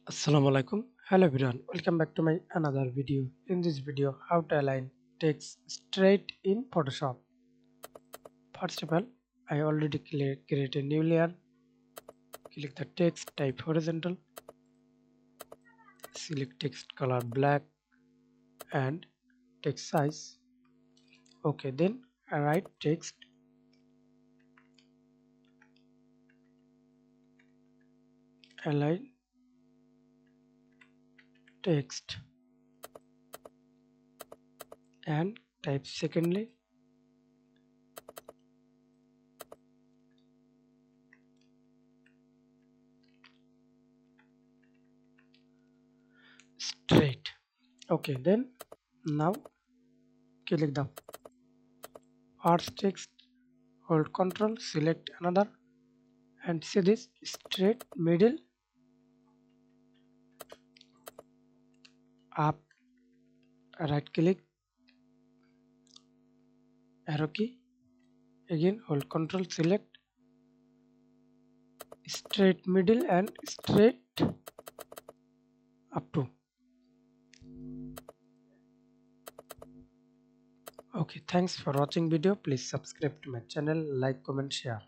Assalamu alaikum. Hello everyone. Welcome back to my another video. In this video, how to align text straight in Photoshop. First of all, I already create a new layer. Click the text, type horizontal, select text color black and text size. Okay, then I write text, align text and type secondly straight. Okay, then now click the first text, hold control, select another and see this straight middle up, right click, arrow key, again hold control, select straight middle and straight up to. Okay, thanks for watching video. Please subscribe to my channel, like, comment, share.